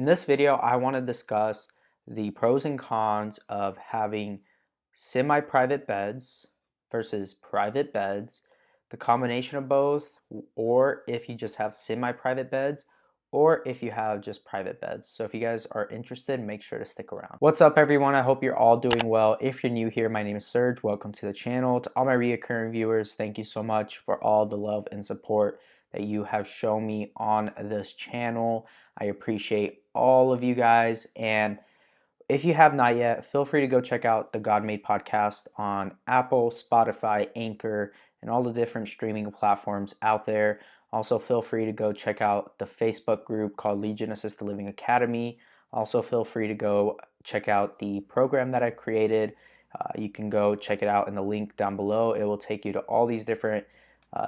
In this video, I want to discuss the pros and cons of having semi-private beds versus private beds, the combination of both, or if you just have semi-private beds, or if you have just private beds. So if you guys are interested, make sure to stick around. What's up, everyone? I hope you're all doing well. If you're new here, my name is Serge. Welcome to the channel. To all my reoccurring viewers, thank you so much for all the love and support that you have shown me on this channel. I appreciate all of you guys, and if you have not yet, feel free to go check out the God Made podcast on Apple, Spotify, Anchor, and all the different streaming platforms out there. Also, feel free to go check out the Facebook group called Legion Assisted Living Academy. Also, feel free to go check out the program that I created. You can go check it out in the link down below. It will take you to all these different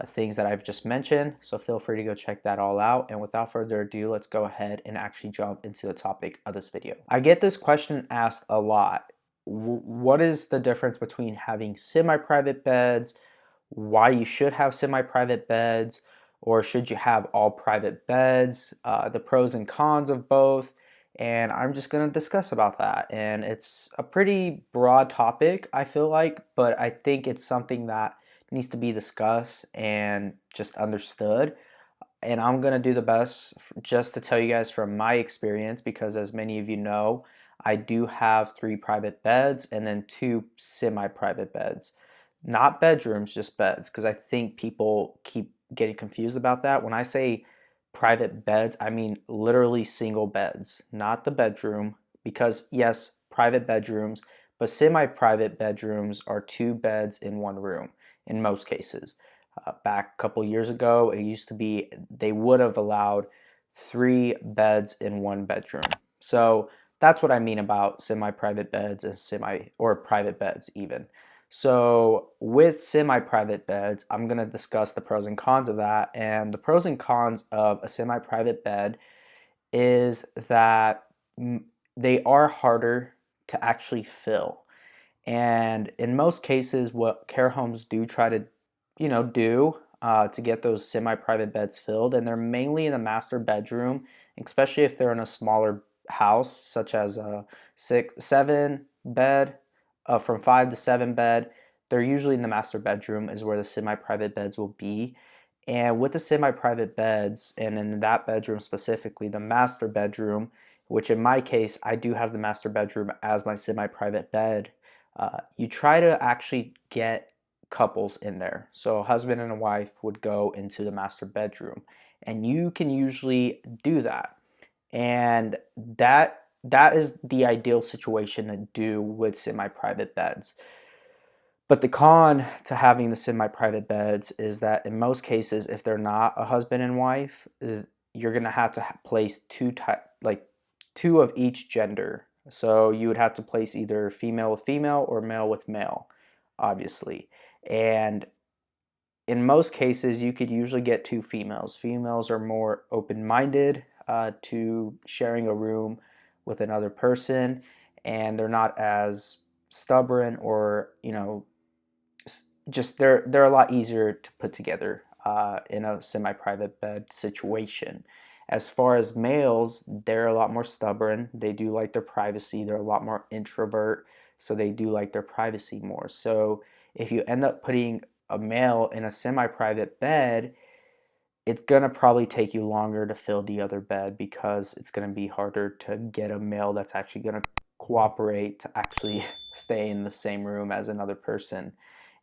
things that I've just mentioned. So feel free to go check that all out. And without further ado, let's go ahead and actually jump into the topic of this video. I get this question asked a lot. What is the difference between having semi-private beds? Why you should have semi-private beds? Or should you have all private beds? The pros and cons of both. And I'm just going to discuss about that. And it's a pretty broad topic, I feel like, but I think it's something that needs to be discussed and just understood. And I'm going to do the best just to tell you guys from my experience, because as many of you know, I do have 3 private beds and then 2 semi-private beds. Not bedrooms, just beds, because I think people keep getting confused about that. When I say private beds, I mean literally single beds, not the bedroom, because yes, private bedrooms, but semi-private bedrooms are 2 beds in 1 room in most cases. Back a couple years ago, it used to be they would have allowed 3 beds in 1 bedroom. So that's what I mean about semi-private beds and or private beds even. So with semi-private beds, I'm going to discuss the pros and cons of that. And the pros and cons of a semi-private bed is that they are harder to actually fill. And in most cases, what care homes do try to, do to get those semi-private beds filled, and they're mainly in the master bedroom, especially if they're in a smaller house, such as a 7 bed, from 5 to 7 bed. They're usually in the master bedroom is where the semi-private beds will be. And with the semi-private beds, and in that bedroom specifically, the master bedroom, which in my case, I do have the master bedroom as my semi-private bed. You try to actually get couples in there. So a husband and a wife would go into the master bedroom, and you can usually do that. And that is the ideal situation to do with semi-private beds. But the con to having the semi-private beds is that in most cases, if they're not a husband and wife, you're gonna have to place two of each gender. So you would have to place either female with female or male with male, obviously. And in most cases, you could usually get 2 females. Females are more open-minded to sharing a room with another person, and they're not as stubborn, or just they're a lot easier to put together in a semi-private bed situation. As far as males, they're a lot more stubborn. They do like their privacy. They're a lot more introvert, so they do like their privacy more. So if you end up putting a male in a semi-private bed, it's gonna probably take you longer to fill the other bed, because it's gonna be harder to get a male that's actually gonna cooperate to actually stay in the same room as another person.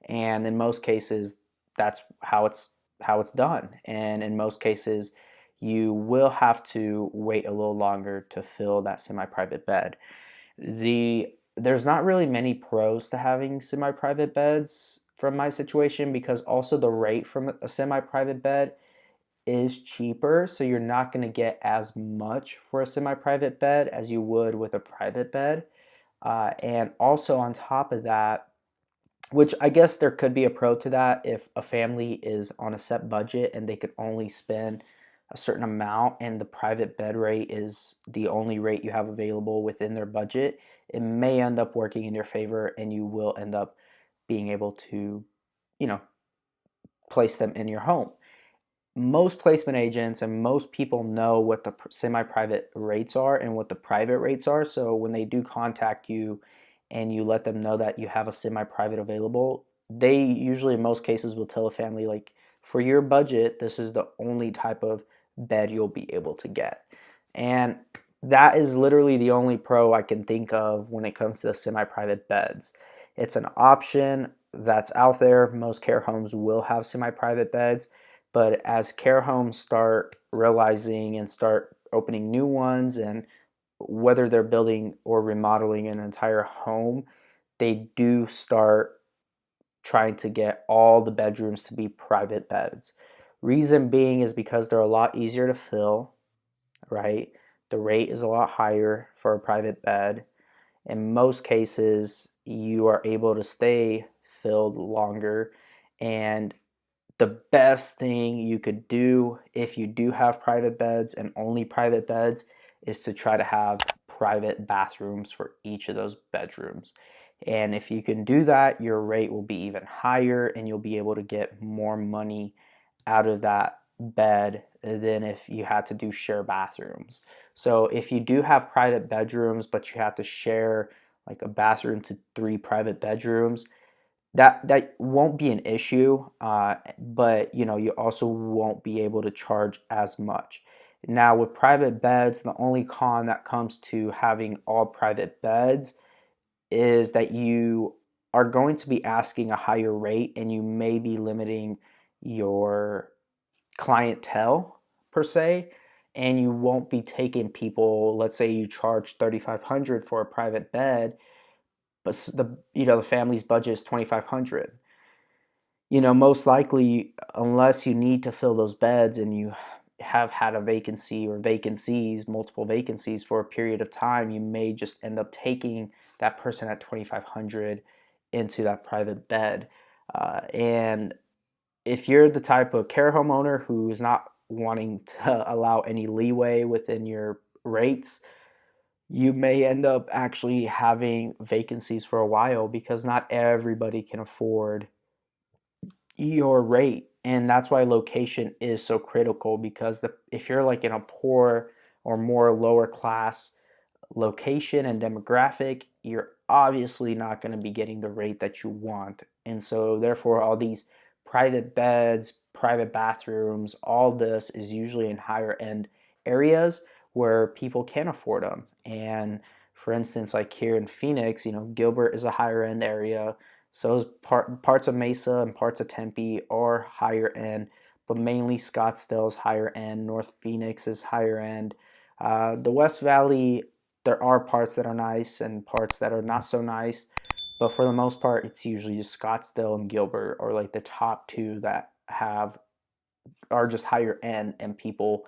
And in most cases, that's how it's done. And in most cases, you will have to wait a little longer to fill that semi-private bed. There's not really many pros to having semi-private beds from my situation, because also the rate from a semi-private bed is cheaper, so you're not going to get as much for a semi-private bed as you would with a private bed. And also on top of that, which I guess there could be a pro to that, if a family is on a set budget and they could only spend a certain amount and the private bed rate is the only rate you have available within their budget, it may end up working in your favor, and you will end up being able to, place them in your home. most placement agents and most people know what the semi-private rates are and what the private rates are. So when they do contact you and you let them know that you have a semi-private available, they usually in most cases will tell a family like, for your budget, this is the only type of bed you'll be able to get. And that is literally the only pro I can think of when it comes to the semi-private beds. It's an option that's out there. Most care homes will have semi-private beds, but as care homes start realizing and start opening new ones, and whether they're building or remodeling an entire home, they do start trying to get all the bedrooms to be private beds. Reason being is because they're a lot easier to fill, right? The rate is a lot higher for a private bed. In most cases, you are able to stay filled longer. And the best thing you could do if you do have private beds and only private beds is to try to have private bathrooms for each of those bedrooms. And if you can do that, your rate will be even higher and you'll be able to get more money out of that bed than if you had to do share bathrooms. So if you do have private bedrooms, but you have to share like a bathroom to 3 private bedrooms, that won't be an issue, but you also won't be able to charge as much. Now with private beds, the only con that comes to having all private beds is that you are going to be asking a higher rate and you may be limiting your clientele per se, and you won't be taking people. Let's say you charge $3,500 for a private bed, but the family's budget is $2,500. Most likely, unless you need to fill those beds and you have had a vacancy or vacancies, multiple vacancies for a period of time, you may just end up taking that person at 2,500 into that private bed. And if you're the type of care home owner who's not wanting to allow any leeway within your rates, you may end up actually having vacancies for a while because not everybody can afford your rate. And that's why location is so critical, because if you're like in a poor or more lower class location and demographic, you're obviously not going to be getting the rate that you want. And so therefore all these private beds, private bathrooms, all this is usually in higher end areas where people can afford them. And for instance, like here in Phoenix, Gilbert is a higher end area. So is parts of Mesa and parts of Tempe are higher end, but mainly Scottsdale is higher end. North Phoenix is higher end. The West Valley, there are parts that are nice and parts that are not so nice, but for the most part, it's usually just Scottsdale and Gilbert are like the top two that are just higher end, and people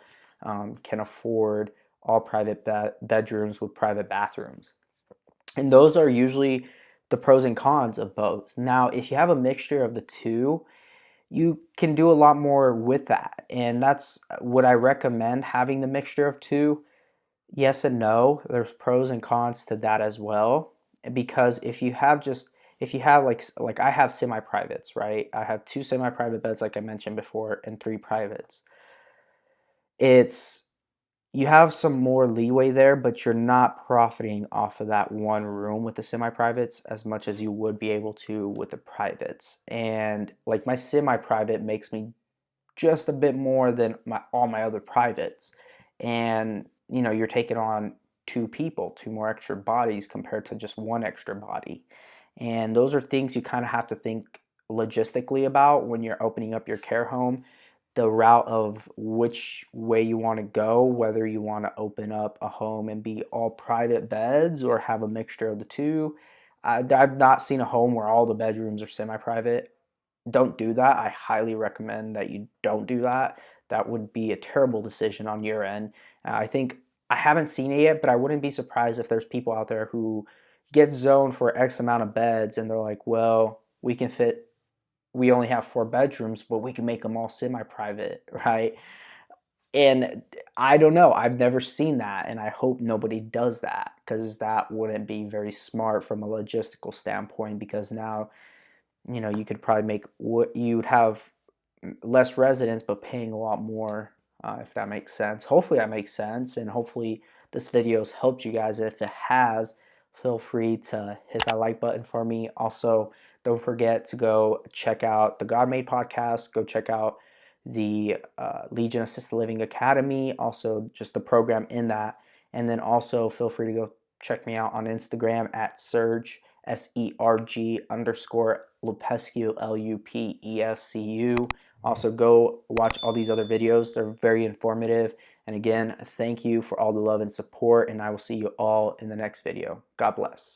can afford all private bedrooms with private bathrooms. And those are usually the pros and cons of both. Now, if you have a mixture of the two, you can do a lot more with that. And that's what I recommend, having the mixture of two. Yes and no. There's pros and cons to that as well. Because if you have like I have semi-privates, right? I have 2 semi-private beds like I mentioned before and 3 privates. It's You have some more leeway there, but you're not profiting off of that one room with the semi-privates as much as you would be able to with the privates. And like my semi-private makes me just a bit more than all my other privates. And you're taking on 2 people, 2 more extra bodies compared to just 1 extra body. And those are things you kind of have to think logistically about when you're opening up your care home, the route of which way you want to go, whether you want to open up a home and be all private beds or have a mixture of the two. I've not seen a home where all the bedrooms are semi-private. Don't do that. I highly recommend that you don't do that. That would be a terrible decision on your end. I think I haven't seen it yet, but I wouldn't be surprised if there's people out there who get zoned for X amount of beds and they're like, well, we only have 4 bedrooms, but we can make them all semi-private, right? And I don't know. I've never seen that, and I hope nobody does that, because that wouldn't be very smart from a logistical standpoint. Because now, you could probably make what you'd have less residents but paying a lot more, if that makes sense. Hopefully that makes sense, and hopefully this video has helped you guys. If it has, feel free to hit that like button for me. Also, don't forget to go check out the God Made podcast. Go check out the Legion Assisted Living Academy, also just the program in that. And then also feel free to go check me out on Instagram at Serg, SERG _ Lupescu, LUPESCU. Also, go watch all these other videos. They're very informative. And again, thank you for all the love and support, and I will see you all in the next video. God bless.